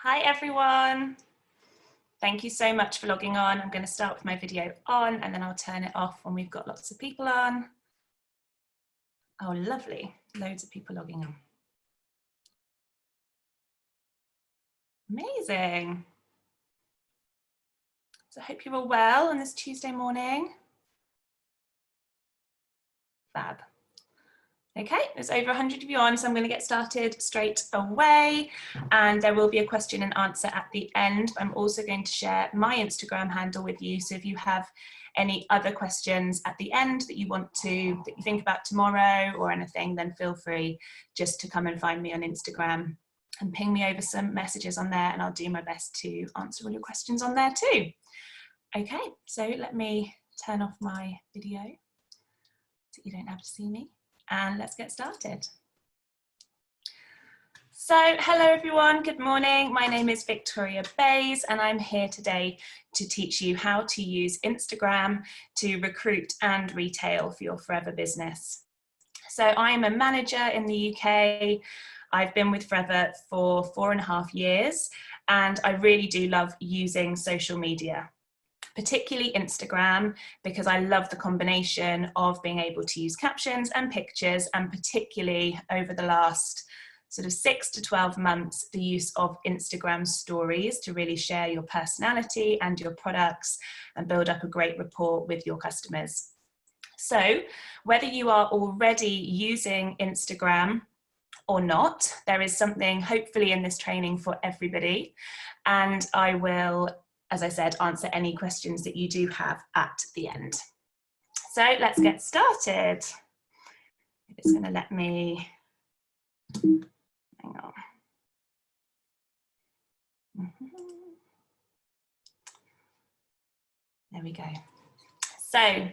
Hi everyone. Thank you so much for logging on. I'm going to start with my video on and then I'll turn it off when we've got lots of people on. Oh, lovely. Loads of people logging on. Amazing. So I hope you're all well on this Tuesday morning. Fab. Okay, there's over 100 of you on, so I'm going to get started straight away. And there will be a question and answer at the end. I'm also going to share my Instagram handle with you. So if you have any other questions at the end that you think about tomorrow or anything, then feel free just to come and find me on Instagram and ping me over some messages on there, and I'll do my best to answer all your questions on there too. Okay, so let me turn off my video so you don't have to see me. And let's get started. So hello everyone, good morning. My name is Victoria Bays and I'm here today to teach you how to use Instagram to recruit and retail for your forever business. So I'm a manager in the UK. I've been with Forever for 4.5 years and I really do love using social media, particularly Instagram, because I love the combination of being able to use captions and pictures, and particularly over the last sort of 6 to 12 months, the use of Instagram stories to really share your personality and your products and build up a great rapport with your customers. So whether you are already using Instagram or not, there is something hopefully in this training for everybody, and I will, as I said, answer any questions that you do have at the end. So let's get started. It's going to let me, hang on. There we go. So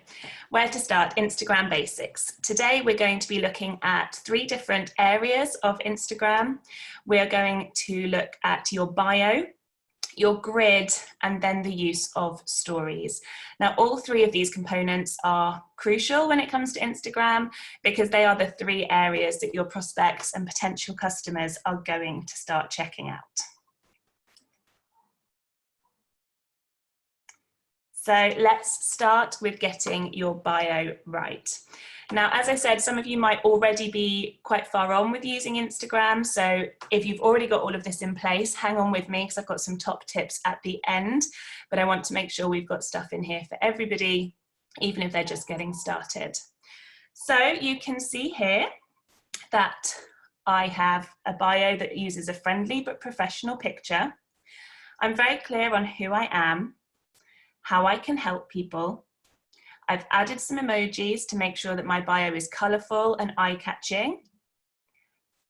where to start? Instagram basics. Today we're going to be looking at 3 different areas of Instagram. We're going to look at your bio, your grid, and then the use of stories. Now, all 3 of these components are crucial when it comes to Instagram because they are the 3 areas that your prospects and potential customers are going to start checking out. So let's start with getting your bio right. Now, as I said, some of you might already be quite far on with using Instagram. So if you've already got all of this in place, hang on with me because I've got some top tips at the end, but I want to make sure we've got stuff in here for everybody, even if they're just getting started. So you can see here that I have a bio that uses a friendly but professional picture. I'm very clear on who I am, how I can help people. I've added some emojis to make sure that my bio is colourful and eye-catching.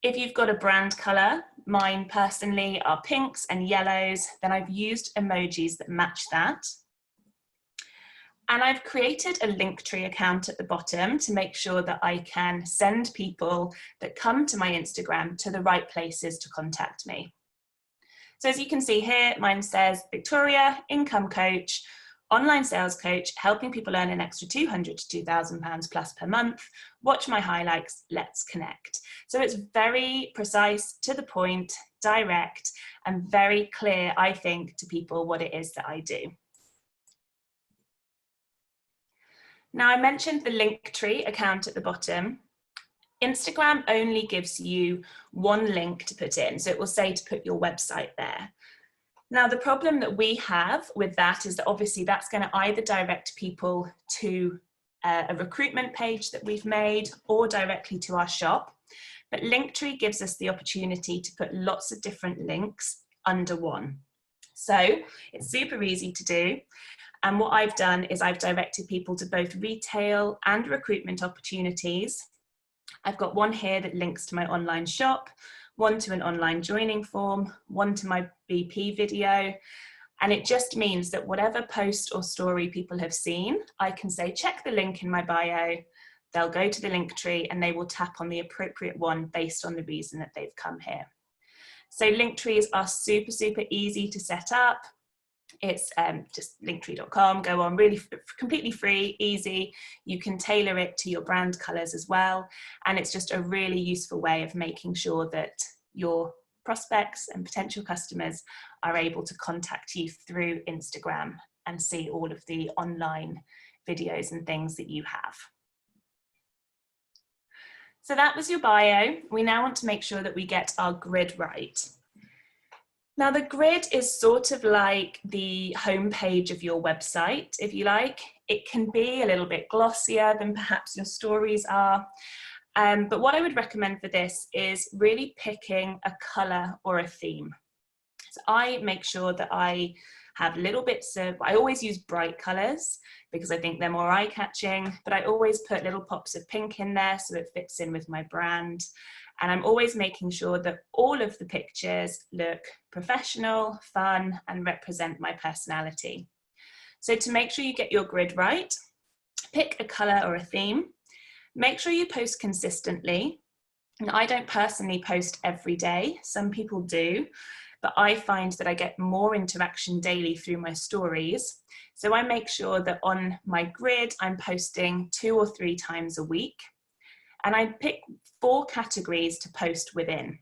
If you've got a brand colour, mine personally are pinks and yellows, then I've used emojis that match that. And I've created a Linktree account at the bottom to make sure that I can send people that come to my Instagram to the right places to contact me. So as you can see here, mine says Victoria, income coach, online sales coach, helping people earn an extra £200 to £2,000 plus per month. Watch my highlights, let's connect. So it's very precise, to the point, direct, and very clear, I think, to people what it is that I do. Now, I mentioned the Linktree account at the bottom. Instagram only gives you 1 link to put in, so it will say to put your website there. Now, the problem that we have with that is that obviously that's going to either direct people to a recruitment page that we've made or directly to our shop. But Linktree gives us the opportunity to put lots of different links under one. So it's super easy to do. And what I've done is I've directed people to both retail and recruitment opportunities. I've got one here that links to my online shop, one to an online joining form, one to my BP video. And it just means that whatever post or story people have seen, I can say, check the link in my bio. They'll go to the Linktree and they will tap on the appropriate one based on the reason that they've come here. So Linktrees are super, super easy to set up. It's just linktree.com, go on, really completely free, easy. You can tailor it to your brand colors as well. And it's just a really useful way of making sure that your prospects and potential customers are able to contact you through Instagram and see all of the online videos and things that you have. So that was your bio. We now want to make sure that we get our grid right. Now the grid is sort of like the homepage of your website, if you like. It can be a little bit glossier than perhaps your stories are. But what I would recommend for this is really picking a colour or a theme. So I make sure that I have little bits of, I always use bright colours because I think they're more eye-catching, but I always put little pops of pink in there so it fits in with my brand. And I'm always making sure that all of the pictures look professional, fun, and represent my personality. So to make sure you get your grid right, pick a colour or a theme. Make sure you post consistently. And I don't personally post every day. Some people do, but I find that I get more interaction daily through my stories. So I make sure that on my grid, I'm posting 2 or 3 times a week. And I pick 4 categories to post within.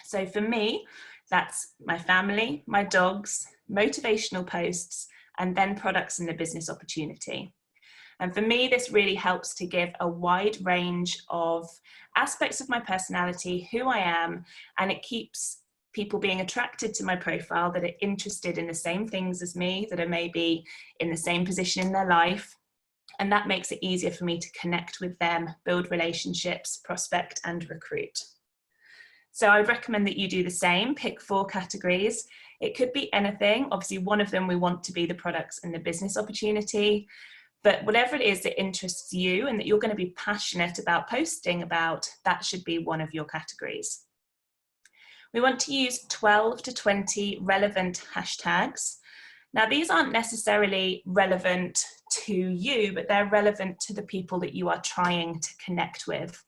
So for me, that's my family, my dogs, motivational posts, and then products and the business opportunity. And for me, this really helps to give a wide range of aspects of my personality, who I am, and it keeps people being attracted to my profile that are interested in the same things as me, that are maybe in the same position in their life. And that makes it easier for me to connect with them, build relationships, prospect, and recruit. So I would recommend that you do the same, pick 4 categories. It could be anything. Obviously, one of them we want to be the products and the business opportunity. But whatever it is that interests you and that you're going to be passionate about posting about, that should be one of your categories. We want to use 12 to 20 relevant hashtags. Now, these aren't necessarily relevant to you, but they're relevant to the people that you are trying to connect with.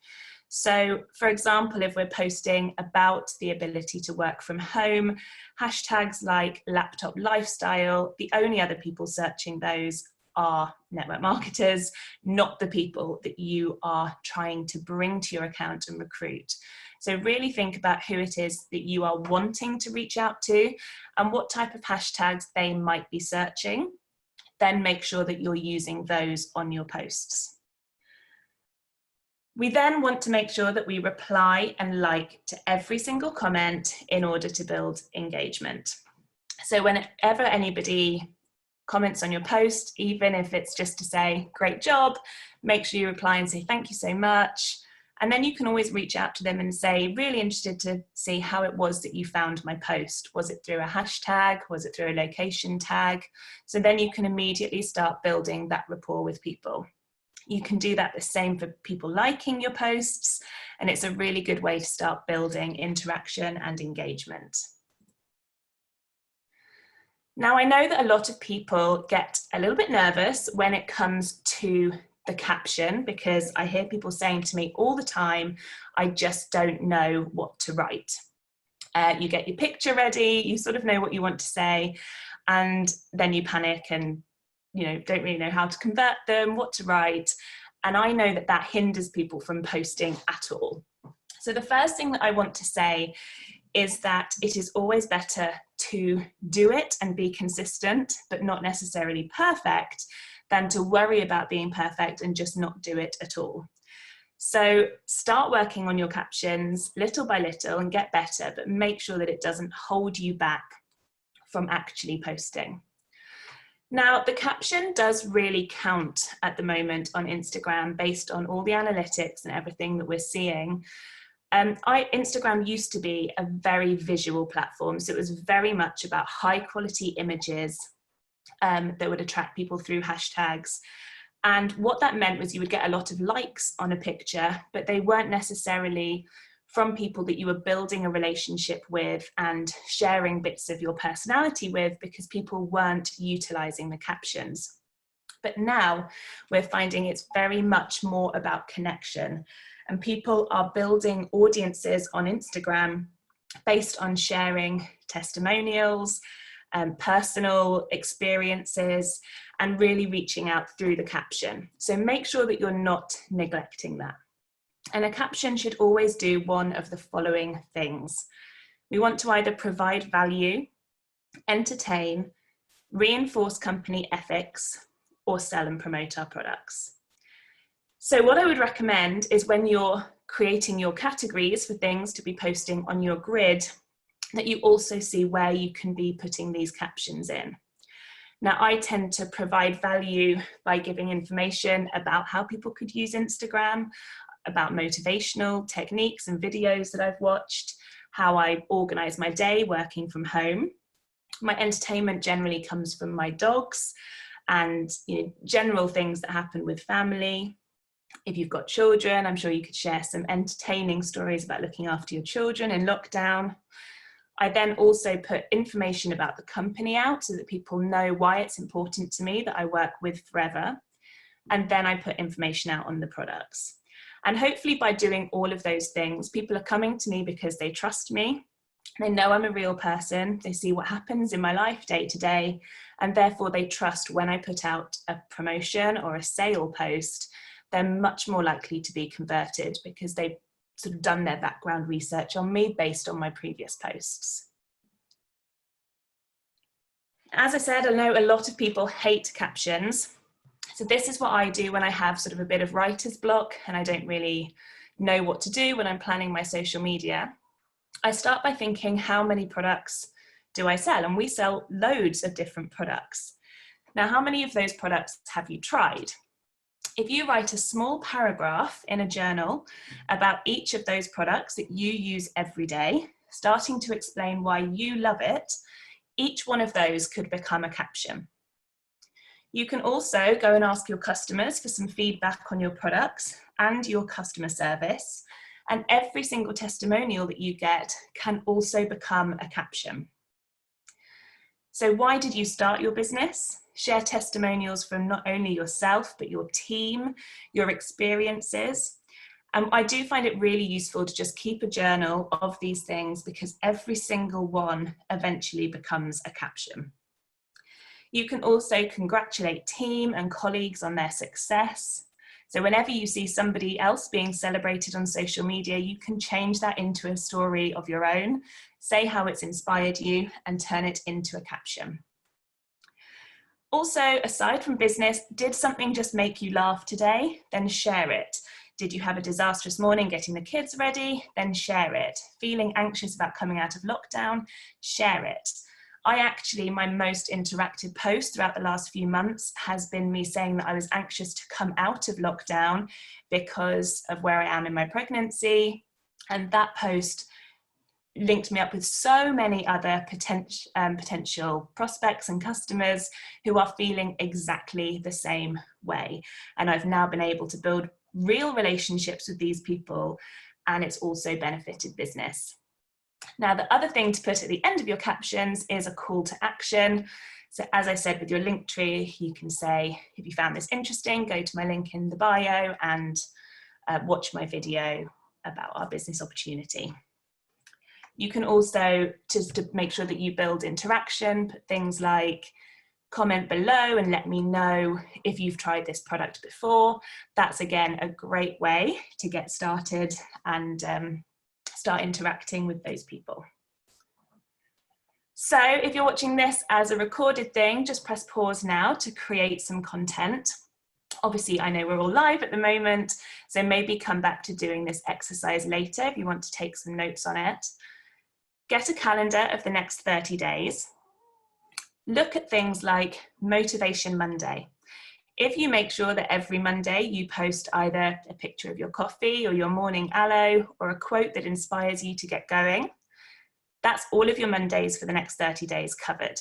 So, for example, if we're posting about the ability to work from home, hashtags like laptop lifestyle, the only other people searching those are network marketers, not the people that you are trying to bring to your account and recruit. So really think about who it is that you are wanting to reach out to and what type of hashtags they might be searching. Then make sure that you're using those on your posts. We then want to make sure that we reply and like to every single comment in order to build engagement. So whenever anybody comments on your post, even if it's just to say, great job, make sure you reply and say, thank you so much. And then you can always reach out to them and say, really interested to see how it was that you found my post. Was it through a hashtag? Was it through a location tag? So then you can immediately start building that rapport with people. You can do that the same for people liking your posts, and it's a really good way to start building interaction and engagement. Now, I know that a lot of people get a little bit nervous when it comes to the caption, because I hear people saying to me all the time, I just don't know what to write. You get your picture ready, you sort of know what you want to say, and then you panic and don't really know how to convert them, what to write. And I know that that hinders people from posting at all. So the first thing that I want to say is that it is always better to do it and be consistent, but not necessarily perfect, than to worry about being perfect and just not do it at all. So start working on your captions little by little and get better, but make sure that it doesn't hold you back from actually posting. Now, the caption does really count at the moment on Instagram based on all the analytics and everything that we're seeing. Instagram used to be a very visual platform, so it was very much about high quality images that would attract people through hashtags. And what that meant was you would get a lot of likes on a picture, but they weren't necessarily from people that you were building a relationship with and sharing bits of your personality with, because people weren't utilizing the captions. But now we're finding it's very much more about connection, and people are building audiences on Instagram based on sharing testimonials, personal experiences, and really reaching out through the caption. So make sure that you're not neglecting that. And a caption should always do one of the following things. We want to either provide value, entertain, reinforce company ethics, or sell and promote our products. So what I would recommend is when you're creating your categories for things to be posting on your grid, that you also see where you can be putting these captions in. Now, I tend to provide value by giving information about how people could use Instagram, about motivational techniques and videos that I've watched, how I organize my day working from home. My entertainment generally comes from my dogs and general things that happen with family. If you've got children, I'm sure you could share some entertaining stories about looking after your children in lockdown. I then also put information about the company out so that people know why it's important to me that I work with Forever. And then I put information out on the products. And hopefully by doing all of those things, people are coming to me because they trust me. They know I'm a real person. They see what happens in my life day to day. And therefore they trust when I put out a promotion or a sale post, they're much more likely to be converted because they've sort of done their background research on me based on my previous posts. As I said, I know a lot of people hate captions. So this is what I do when I have sort of a bit of writer's block and I don't really know what to do when I'm planning my social media. I start by thinking, how many products do I sell? And we sell loads of different products. Now, how many of those products have you tried? If you write a small paragraph in a journal about each of those products that you use every day, starting to explain why you love it, each one of those could become a caption. You can also go and ask your customers for some feedback on your products and your customer service, and every single testimonial that you get can also become a caption. So why did you start your business? Share testimonials from not only yourself, but your team, your experiences. And I do find it really useful to just keep a journal of these things because every single one eventually becomes a caption. You can also congratulate team and colleagues on their success. So whenever you see somebody else being celebrated on social media, you can change that into a story of your own, say how it's inspired you, and turn it into a caption. Also, aside from business, did something just make you laugh today? Then share it. Did you have a disastrous morning getting the kids ready? Then share it. Feeling anxious about coming out of lockdown? Share it. My most interactive post throughout the last few months has been me saying that I was anxious to come out of lockdown because of where I am in my pregnancy. And that post linked me up with so many other potential prospects and customers who are feeling exactly the same way. And I've now been able to build real relationships with these people, and it's also benefited business. Now, the other thing to put at the end of your captions is a call to action. So as I said, with your link tree, you can say, if you found this interesting, go to my link in the bio and watch my video about our business opportunity. You can also, just to make sure that you build interaction, put things like comment below and let me know if you've tried this product before. That's again a great way to get started and start interacting with those people. So if you're watching this as a recorded thing, just press pause now to create some content. Obviously, I know we're all live at the moment, so maybe come back to doing this exercise later if you want to take some notes on it. Get a calendar of the next 30 days. Look at things like Motivation Monday. If you make sure that every Monday you post either a picture of your coffee or your morning aloe or a quote that inspires you to get going, that's all of your Mondays for the next 30 days covered.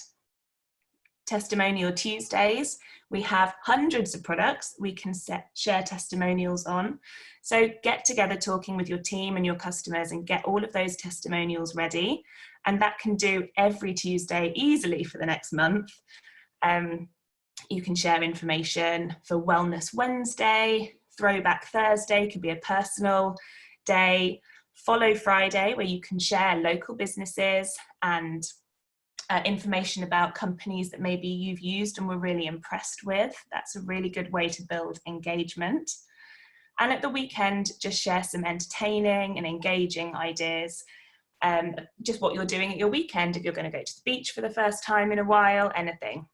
Testimonial Tuesdays, we have hundreds of products we can share testimonials on. So get together talking with your team and your customers and get all of those testimonials ready. And that can do every Tuesday easily for the next month. You can share information for Wellness Wednesday, Throwback Thursday could be a personal day, Follow Friday, where you can share local businesses and information about companies that maybe you've used and were really impressed with. That's a really good way to build engagement. And at the weekend, just share some entertaining and engaging ideas. just what you're doing at your weekend, if you're going to go to the beach for the first time in a while, anything.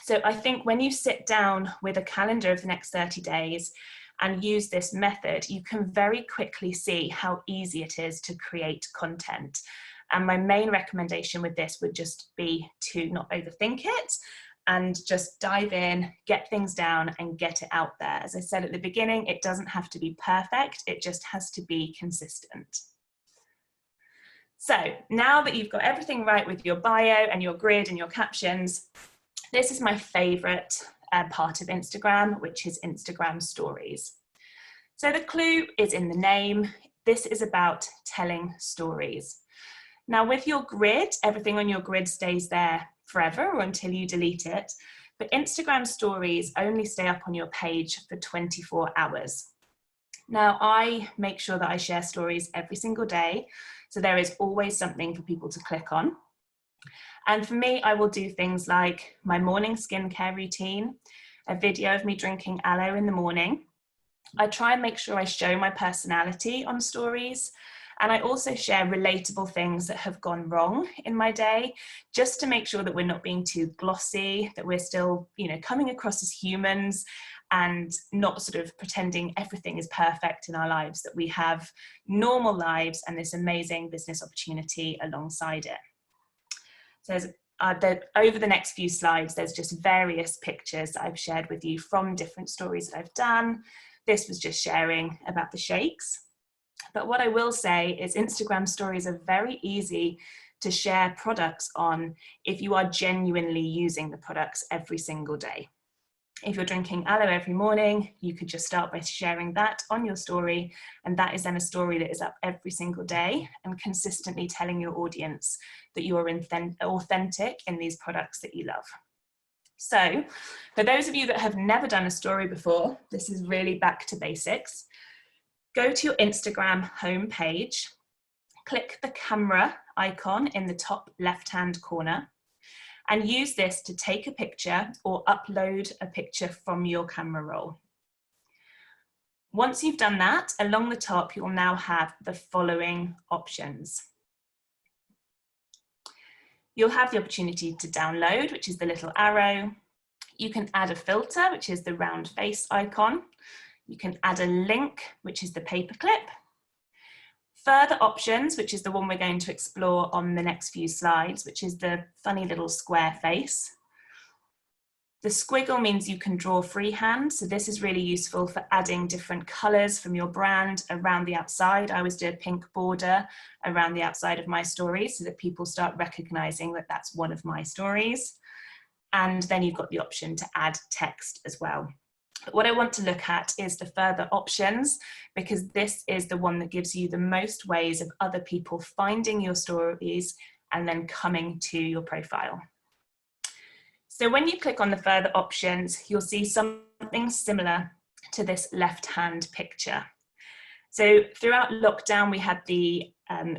So I think when you sit down with a calendar of the next 30 days and use this method, you can very quickly see how easy it is to create content. And my main recommendation with this would just be to not overthink it and just dive in, get things down and get it out there. As I said at the beginning, it doesn't have to be perfect, it just has to be consistent. So now that you've got everything right with your bio and your grid and your captions, this is my favorite part of Instagram, which is Instagram stories. So the clue is in the name. This is about telling stories. Now with your grid, everything on your grid stays there forever or until you delete it. But Instagram stories only stay up on your page for 24 hours. Now I make sure that I share stories every single day. So there is always something for people to click on. And for me, I will do things like my morning skincare routine, a video of me drinking aloe in the morning. I try and make sure I show my personality on stories. And I also share relatable things that have gone wrong in my day, just to make sure that we're not being too glossy, that we're still, coming across as humans and not sort of pretending everything is perfect in our lives, that we have normal lives and this amazing business opportunity alongside it. So over the next few slides, there's just various pictures that I've shared with you from different stories that I've done. This was just sharing about the shakes. But what I will say is Instagram stories are very easy to share products on if you are genuinely using the products every single day. If you're drinking aloe every morning, you could just start by sharing that on your story. And that is then a story that is up every single day and consistently telling your audience that you are authentic in these products that you love. So for those of you that have never done a story before, this is really back to basics. Go to your Instagram homepage, click the camera icon in the top left-hand corner, and use this to take a picture or upload a picture from your camera roll. Once you've done that, along the top, you'll now have the following options. You'll have the opportunity to download, which is the little arrow. You can add a filter, which is the round face icon. You can add a link, which is the paperclip. Further options, which is the one we're going to explore on the next few slides, which is the funny little square face. The squiggle means you can draw freehand, so this is really useful for adding different colours from your brand around the outside. I always do a pink border around the outside of my stories so that people start recognising that that's one of my stories. And then you've got the option to add text as well. But what I want to look at is the further options, because this is the one that gives you the most ways of other people finding your stories and then coming to your profile. So when you click on the further options, you'll see something similar to this left-hand picture. So throughout lockdown, we had the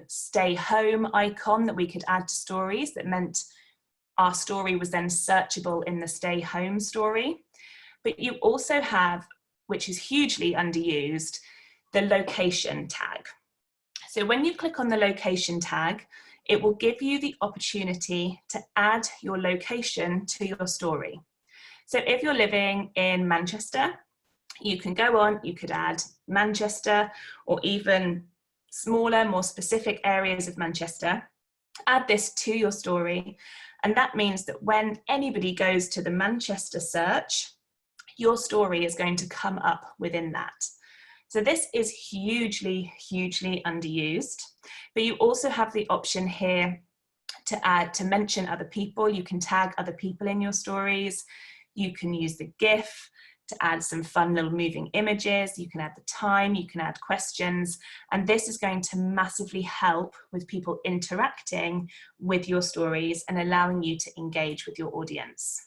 stay home icon that we could add to stories that meant our story was then searchable in the stay home story. But you also have, which is hugely underused, the location tag. So when you click on the location tag, it will give you the opportunity to add your location to your story. So if you're living in Manchester, you can go on, you could add Manchester or even smaller, more specific areas of Manchester. Add this to your story. And that means that when anybody goes to the Manchester search, your story is going to come up within that. So this is hugely, hugely underused, but you also have the option here to mention other people. You can tag other people in your stories. You can use the GIF to add some fun little moving images. You can add the time, you can add questions, and this is going to massively help with people interacting with your stories and allowing you to engage with your audience.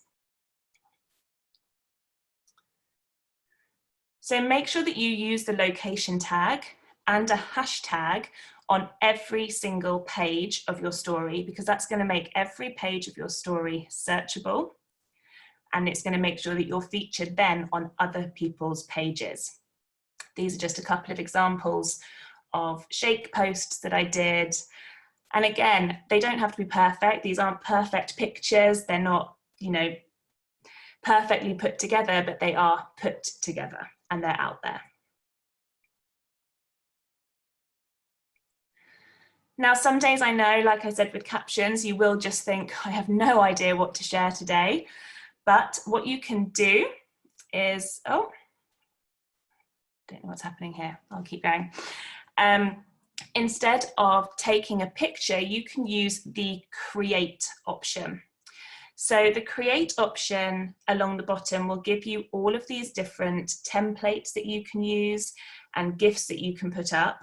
So make sure that you use the location tag and a hashtag on every single page of your story, because that's going to make every page of your story searchable, and it's going to make sure that you're featured then on other people's pages. These are just a couple of examples of shake posts that I did. And again, they don't have to be perfect. These aren't perfect pictures. They're not, you know, perfectly put together, but they are put together and they're out there. Now, some days I know, like I said with captions, you will just think, I have no idea what to share today. But what you can do is, oh, don't know what's happening here. I'll keep going. Instead of taking a picture, you can use the create option. So the create option along the bottom will give you all of these different templates that you can use and GIFs that you can put up.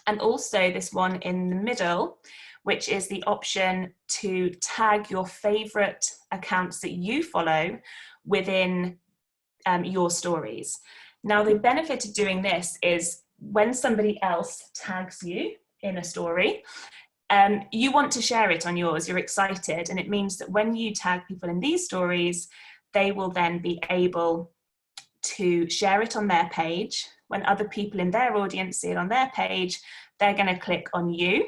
And also this one in the middle, which is the option to tag your favorite accounts that you follow within your stories. Now, the benefit of doing this is when somebody else tags you in a story, you want to share it on yours, you're excited, and it means that when you tag people in these stories, they will then be able to share it on their page. When other people in their audience see it on their page, they're going to click on you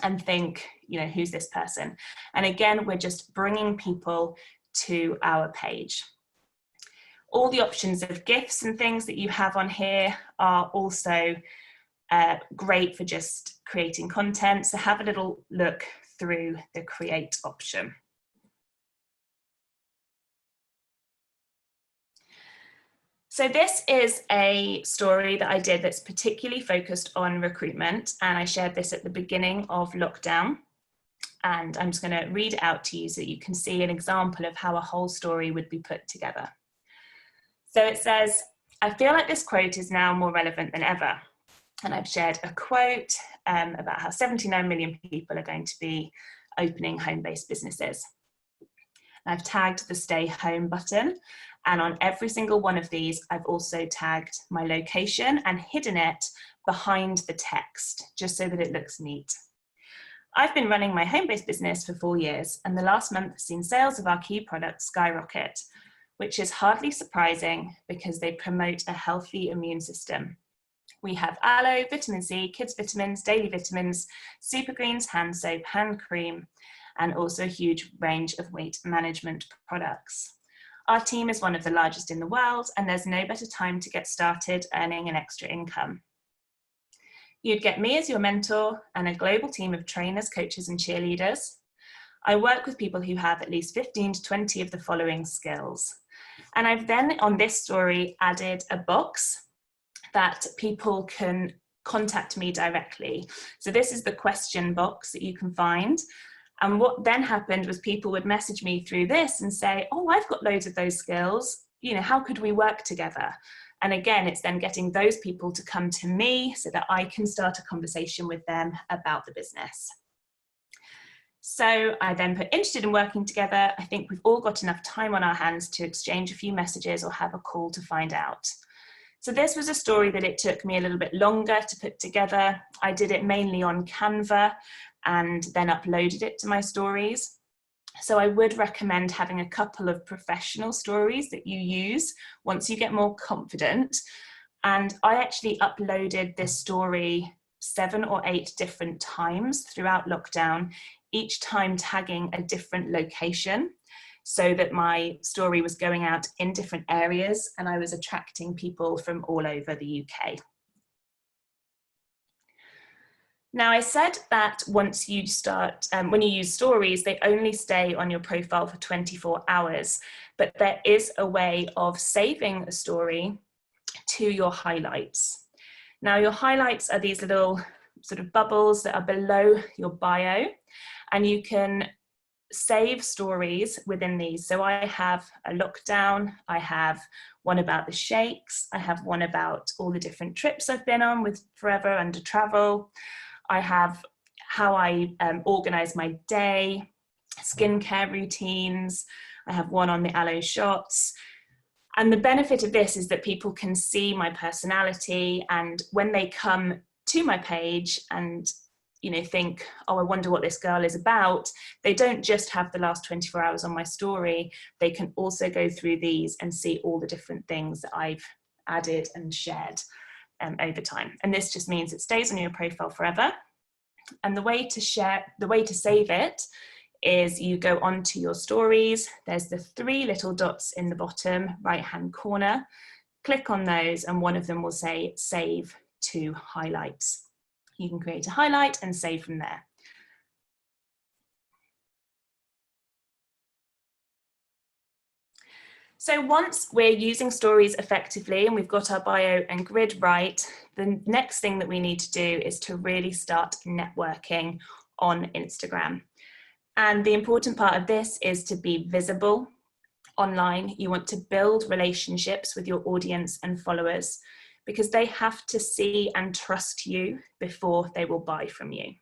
and think, you know, who's this person? And again, we're just bringing people to our page. All the options of GIFs and things that you have on here are also great for just creating content. So have a little look through the create option. So this is a story that I did that's particularly focused on recruitment, and I shared this at the beginning of lockdown. And I'm just going to read it out to you so that you can see an example of how a whole story would be put together. So it says, I feel like this quote is now more relevant than ever. And I've shared a quote about how 79 million people are going to be opening home-based businesses. I've tagged the stay home button, and on every single one of these, I've also tagged my location and hidden it behind the text, just so that it looks neat. I've been running my home-based business for 4 years, and the last month has seen sales of our key products skyrocket, which is hardly surprising because they promote a healthy immune system. We have aloe, vitamin C, kids vitamins, daily vitamins, super greens, hand soap, hand cream, and also a huge range of weight management products. Our team is one of the largest in the world, and there's no better time to get started earning an extra income. You'd get me as your mentor and a global team of trainers, coaches, and cheerleaders. I work with people who have at least 15 to 20 of the following skills. And I've then, on this story, added a box that people can contact me directly. So this is the question box that you can find. And what then happened was people would message me through this and say, oh, I've got loads of those skills. You know, how could we work together? And again, it's then getting those people to come to me so that I can start a conversation with them about the business. So I then put interested in working together. I think we've all got enough time on our hands to exchange a few messages or have a call to find out. So this was a story that it took me a little bit longer to put together. I did it mainly on Canva and then uploaded it to my stories. So I would recommend having a couple of professional stories that you use once you get more confident. And I actually uploaded this story 7 or 8 different times throughout lockdown, each time tagging a different location, so that my story was going out in different areas and I was attracting people from all over the UK. Now, I said that once you start, when you use stories, they only stay on your profile for 24 hours, but there is a way of saving a story to your highlights. Now, your highlights are these little sort of bubbles that are below your bio, and you can save stories within these. So I have a lockdown, I have one about the shakes, I have one about all the different trips I've been on with Forever Under Travel, I have how I organize my day, skincare routines, I have one on the aloe shots. And the benefit of this is that people can see my personality, and when they come to my page and think, oh, I wonder what this girl is about, they don't just have the last 24 hours on my story, they can also go through these and see all the different things that I've added and shared over time. And this just means it stays on your profile forever. And the way to save it is you go onto your stories. There's the 3 little dots in the bottom right-hand corner. Click on those and one of them will say save to highlights. You can create a highlight and save from there. So once we're using stories effectively and we've got our bio and grid right, the next thing that we need to do is to really start networking on Instagram. And the important part of this is to be visible online. You want to build relationships with your audience and followers because they have to see and trust you before they will buy from you.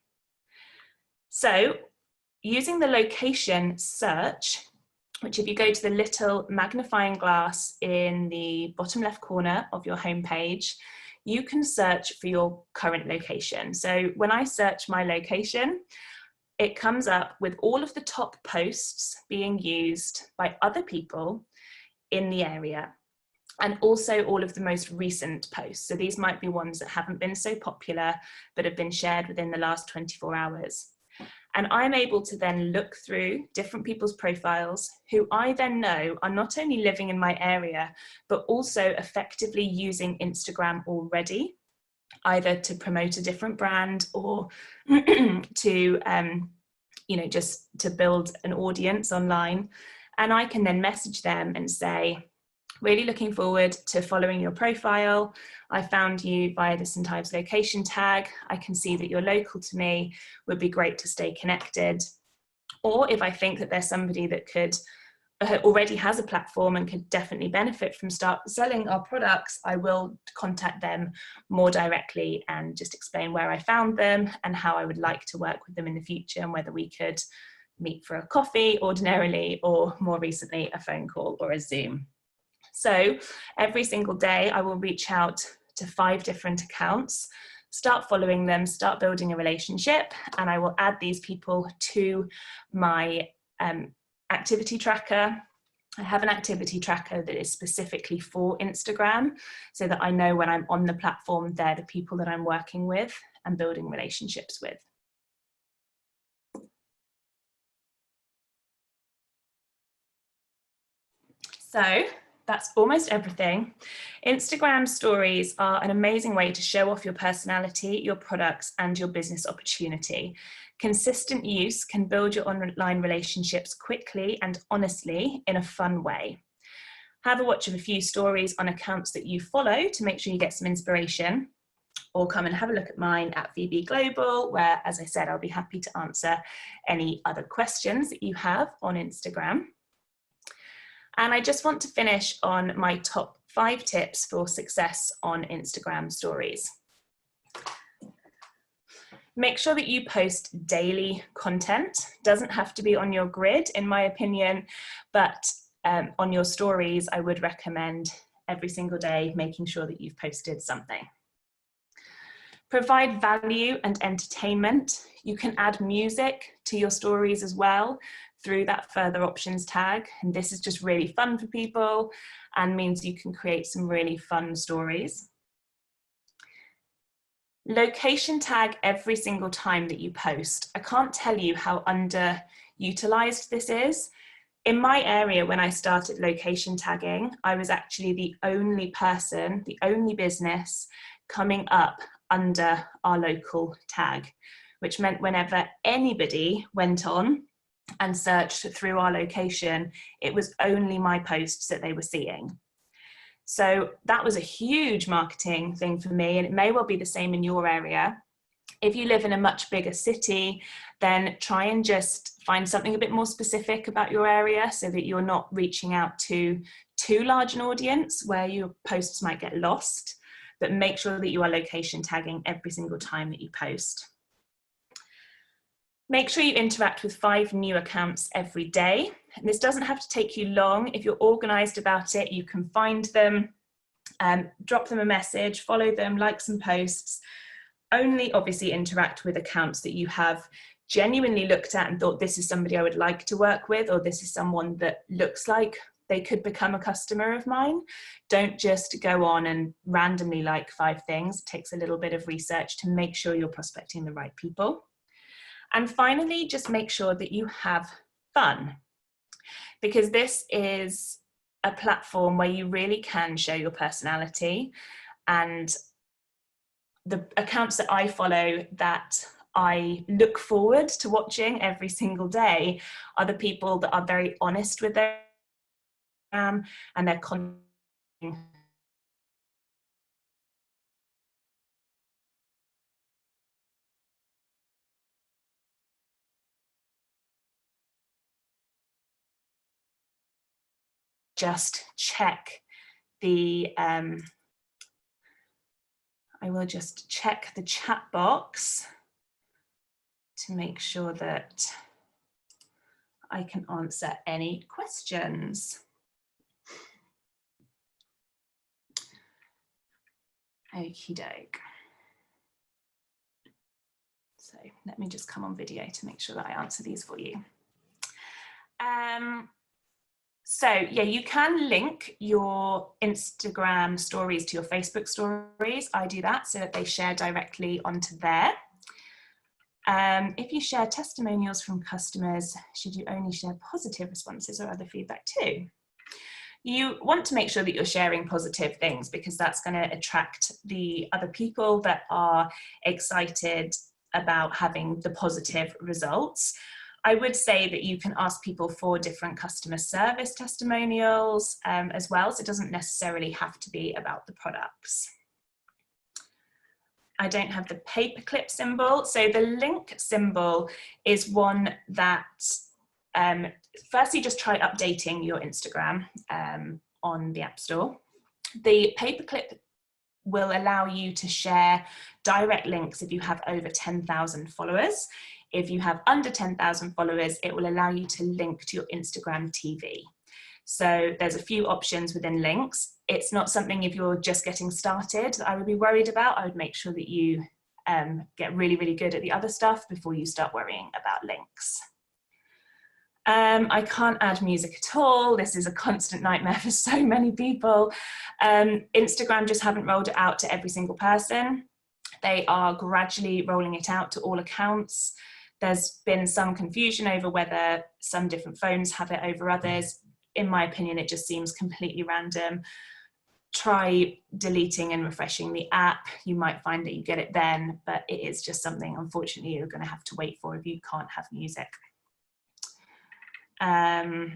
So using the location search, which if you go to the little magnifying glass in the bottom left corner of your homepage, you can search for your current location. So when I search my location, it comes up with all of the top posts being used by other people in the area, and also all of the most recent posts. So these might be ones that haven't been so popular, but have been shared within the last 24 hours. And I'm able to then look through different people's profiles who I then know are not only living in my area, but also effectively using Instagram already, either to promote a different brand or to, just to build an audience online. And I can then message them and say, really looking forward to following your profile. I found you via the St. Ives location tag. I can see that you're local to me. Would be great to stay connected. Or if I think that there's somebody that could already has a platform and could definitely benefit from start selling our products, I will contact them more directly and just explain where I found them and how I would like to work with them in the future and whether we could meet for a coffee ordinarily, or more recently, a phone call or a Zoom. So every single day I will reach out to 5 different accounts, start following them, start building a relationship, and I will add these people to my activity tracker. I have an activity tracker that is specifically for Instagram so that I know when I'm on the platform, they're the people that I'm working with and building relationships with. So that's almost everything. Instagram stories are an amazing way to show off your personality, your products, and your business opportunity. Consistent use can build your online relationships quickly and honestly in a fun way. Have a watch of a few stories on accounts that you follow to make sure you get some inspiration, or come and have a look at mine at VB Global, where, as I said, I'll be happy to answer any other questions that you have on Instagram. And I just want to finish on my top 5 tips for success on Instagram stories. Make sure that you post daily content. Doesn't have to be on your grid, in my opinion, but on your stories, I would recommend every single day making sure that you've posted something. Provide value and entertainment. You can add music to your stories as well through that further options tag. And this is just really fun for people and means you can create some really fun stories. Location tag every single time that you post. I can't tell you how underutilized this is. In my area, when I started location tagging, I was actually the only person, the only business coming up under our local tag, which meant whenever anybody went on and searched through our location, it was only my posts that they were seeing. So that was a huge marketing thing for me, and it may well be the same in your area. If you live in a much bigger city, then try and just find something a bit more specific about your area so that you're not reaching out to too large an audience where your posts might get lost, but make sure that you are location tagging every single time that you post. Make sure you interact with 5 new accounts every day. And this doesn't have to take you long. If you're organized about it, you can find them, drop them a message, follow them, like some posts. Only obviously interact with accounts that you have genuinely looked at and thought, this is somebody I would like to work with, or this is someone that looks like they could become a customer of mine. Don't just go on and randomly like 5 things. It takes a little bit of research to make sure you're prospecting the right people. And finally, just make sure that you have fun, because this is a platform where you really can show your personality. And the accounts that I follow that I look forward to watching every single day are the people that are very honest with their and their content. Just check the I will just check the chat box to make sure that I can answer any questions. Okie doke. So let me just come on video to make sure that I answer these for you. So yeah, you can link your Instagram stories to your Facebook stories. I do that so that they share directly onto there. If you share testimonials from customers, should you only share positive responses or other feedback too? You want to make sure that you're sharing positive things, because that's going to attract the other people that are excited about having the positive results. I would say that you can ask people for different customer service testimonials as well, so it doesn't necessarily have to be about the products. I don't have the paperclip symbol. So the link symbol is one that, firstly, just try updating your Instagram on the App Store. The paperclip will allow you to share direct links if you have over 10,000 followers. If you have under 10,000 followers, it will allow you to link to your Instagram TV. So there's a few options within links. It's not something, if you're just getting started, that I would be worried about. I would make sure that you get really, really good at the other stuff before you start worrying about links. I can't add music at all. This is a constant nightmare for so many people. Instagram just haven't rolled it out to every single person. They are gradually rolling it out to all accounts. There's been some confusion over whether some different phones have it over others. In my opinion, it just seems completely random. Try deleting and refreshing the app. You might find that you get it then, but it is just something, unfortunately, you're going to have to wait for if you can't have music. How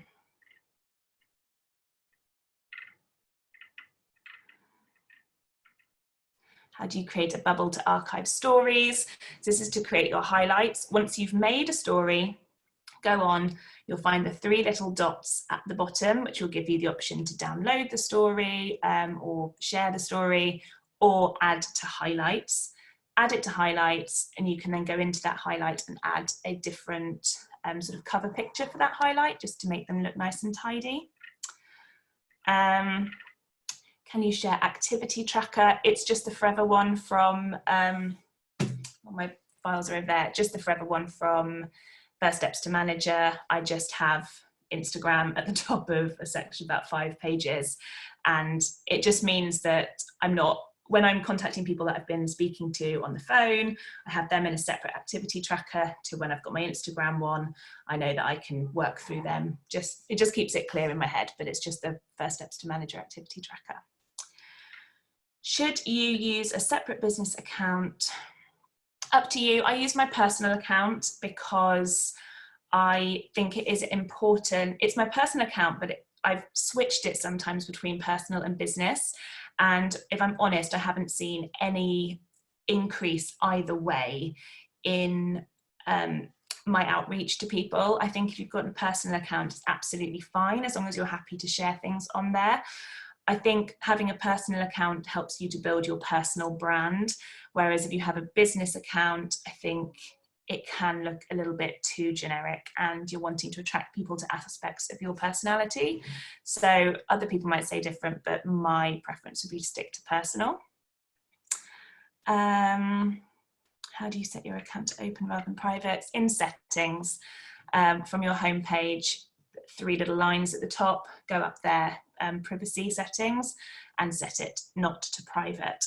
do you create a bubble to archive stories? So this is to create your highlights. Once you've made a story, go on, you'll find the 3 little dots at the bottom, which will give you the option to download the story or share the story or add to highlights. Add it to highlights, and you can then go into that highlight and add a different sort of cover picture for that highlight, just to make them look nice and tidy. Can you share activity tracker? It's just the forever one from, my files are over there, just the forever one from First Steps to Manager. I just have Instagram at the top of a section about 5 pages. And it just means that I'm not, when I'm contacting people that I've been speaking to on the phone, I have them in a separate activity tracker to when I've got my Instagram one. I know that I can work through them. It just keeps it clear in my head, but it's just the First Steps to Manager activity tracker. Should you use a separate business account? Up to you. I use my personal account because I think it is important. It's my personal account, but I've switched it sometimes between personal and business. And if I'm honest, I haven't seen any increase either way in my outreach to people. I think if you've got a personal account, it's absolutely fine as long as you're happy to share things on there. I think having a personal account helps you to build your personal brand, whereas if you have a business account, I think it can look a little bit too generic and you're wanting to attract people to aspects of your personality. So other people might say different, but my preference would be to stick to personal. How do you set your account to open rather than private? In settings, from your homepage, 3 little lines at the top, go up there, privacy settings, and set it not to private.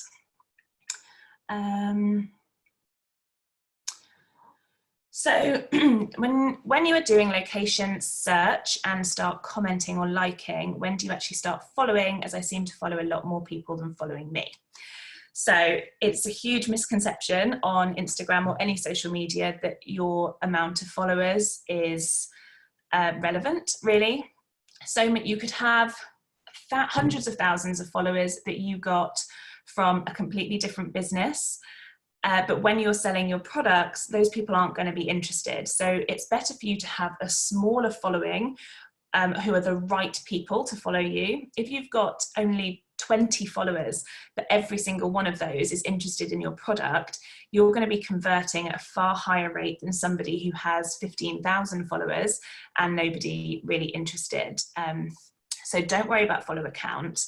So when you are doing location search and start commenting or liking, when do you actually start following? As I seem to follow a lot more people than following me. So it's a huge misconception on Instagram or any social media that your amount of followers is relevant, really. So you could have hundreds of thousands of followers that you got from a completely different business. But when you're selling your products, those people aren't going to be interested. So it's better for you to have a smaller following who are the right people to follow you. If you've got only 20 followers, but every single one of those is interested in your product, you're going to be converting at a far higher rate than somebody who has 15,000 followers and nobody really interested. So don't worry about follower count.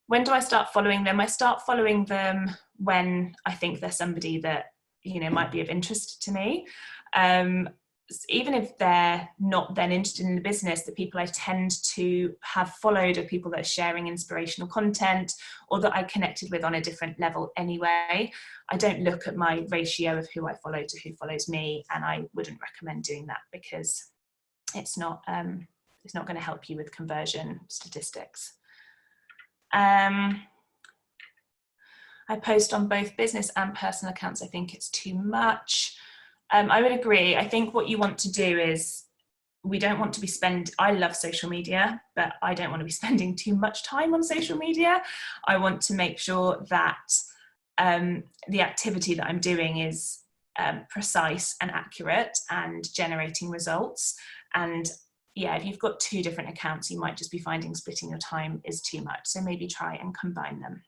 When do I start following them? I start following them when I think they're somebody that, might be of interest to me. Even if they're not then interested in the business, the people I tend to have followed are people that are sharing inspirational content or that I connected with on a different level anyway. I don't look at my ratio of who I follow to who follows me, and I wouldn't recommend doing that because it's not going to help you with conversion statistics. I post on both business and personal accounts. I think it's too much. I would agree. I think what you want to do is, we don't want to be I love social media, but I don't want to be spending too much time on social media. I want to make sure that the activity that I'm doing is precise and accurate and generating results. And yeah, if you've got 2 different accounts, you might just be finding splitting your time is too much. So maybe try and combine them.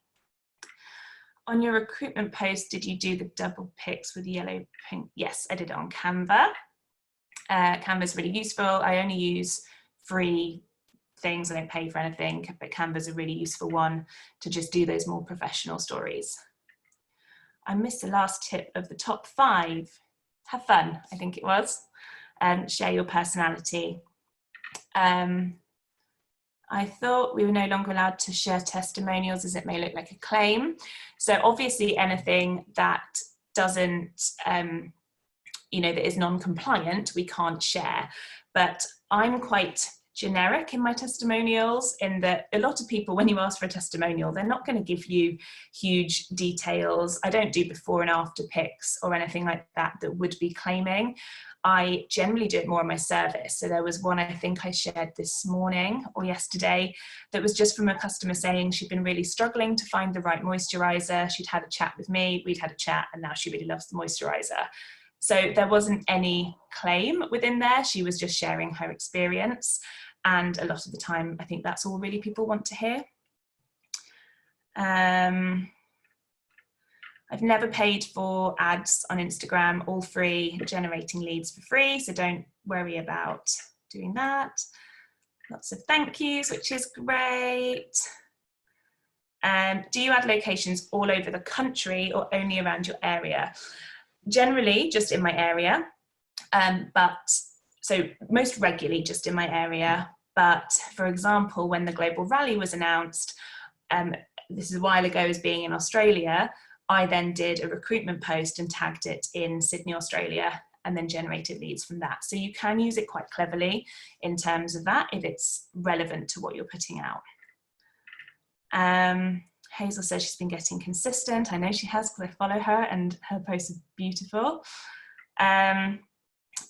On your recruitment post, did you do the double pics with yellow, pink? Yes, I did it on Canva. Canva is really useful. I only use free things. I don't pay for anything, but Canva is a really useful one to just do those more professional stories. I missed the last tip of the top 5. Have fun, I think it was. Share your personality. I thought we were no longer allowed to share testimonials as it may look like a claim. So obviously anything that doesn't, that is non-compliant, we can't share. But I'm quite generic in my testimonials, in that a lot of people, when you ask for a testimonial, they're not going to give you huge details. I don't do before and after pics or anything like that would be claiming. I generally do it more on my service. So there was one I think I shared this morning or yesterday that was just from a customer saying she'd been really struggling to find the right moisturizer. She'd had a chat with me, we'd had a chat, and now she really loves the moisturizer. So there wasn't any claim within there. She was just sharing her experience. And a lot of the time, I think that's all really people want to hear. I've never paid for ads on Instagram, all free, generating leads for free. So don't worry about doing that. Lots of thank yous, which is great. Do you add locations all over the country or only around your area? Generally, just in my area, so most regularly just in my area. But for example, when the Global Rally was announced, this is a while ago as being in Australia, I then did a recruitment post and tagged it in Sydney, Australia, and then generated leads from that. So you can use it quite cleverly in terms of that if it's relevant to what you're putting out. Hazel says she's been getting consistent. I know she has because I follow her and her posts are beautiful.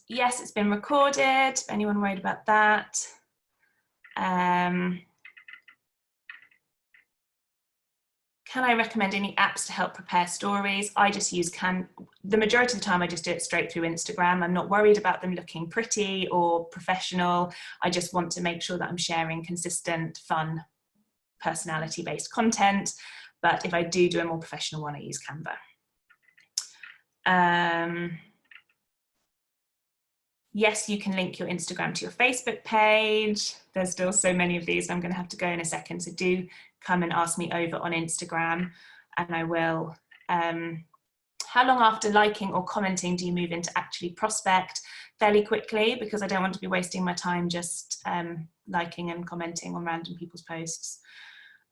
Yes, it's been recorded. Anyone worried about that? Can I recommend any apps to help prepare stories? I just use the majority of the time I just do it straight through Instagram. I'm not worried about them looking pretty or professional. I just want to make sure that I'm sharing consistent, fun, personality-based content. But if I do a more professional one, I use Canva. Yes, you can link your Instagram to your Facebook page. There's still so many of these. I'm going to have to go in a second. So do come and ask me over on Instagram and I will. How long after liking or commenting do you move into actually prospect? Fairly quickly, because I don't want to be wasting my time just liking and commenting on random people's posts.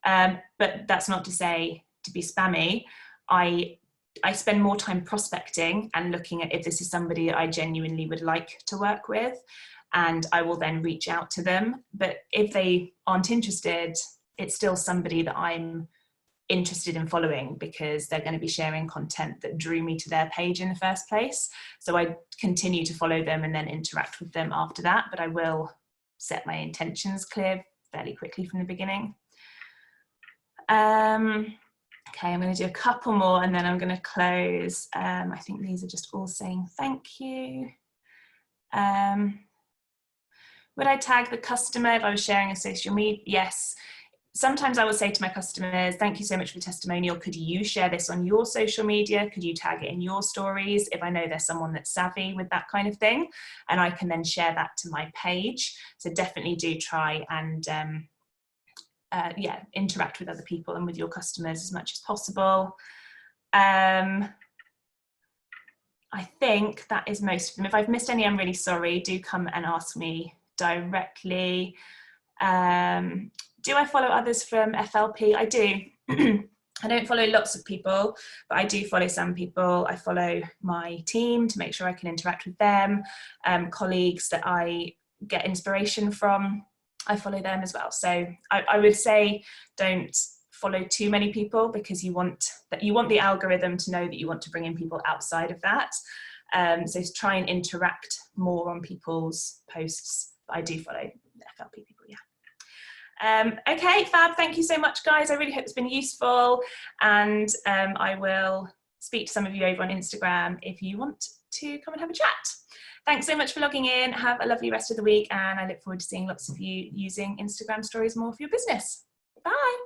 But that's not to say to be spammy. I I spend more time prospecting and looking at if this is somebody I genuinely would like to work with, and I will then reach out to them. But if they aren't interested, it's still somebody that I'm interested in following because they're going to be sharing content that drew me to their page in the first place. So I continue to follow them and then interact with them after that, but I will set my intentions clear fairly quickly from the beginning. Okay, I'm going to do a couple more and then I'm going to close. I think these are just all saying thank you. Would I tag the customer if I was sharing a social media? Yes. Sometimes I will say to my customers, thank you so much for the testimonial. Could you share this on your social media? Could you tag it in your stories? If I know there's someone that's savvy with that kind of thing, and I can then share that to my page. So definitely do try and yeah, interact with other people and with your customers as much as possible. I think that is most of them. If I've missed any, I'm really sorry. Do come and ask me directly. Do I follow others from FLP? I do. I don't follow lots of people, but I do follow some people. I follow my team to make sure I can interact with them, colleagues that I get inspiration from. I follow them as well. So I would say don't follow too many people because you want the algorithm to know that you want to bring in people outside of that. So try and interact more on people's posts. But I do follow FLP people, yeah. Okay, fab. Thank you so much, guys. I really hope it's been useful, and I will speak to some of you over on Instagram if you want to come and have a chat. Thanks so much for logging in. Have a lovely rest of the week, and I look forward to seeing lots of you using Instagram stories more for your business. Bye.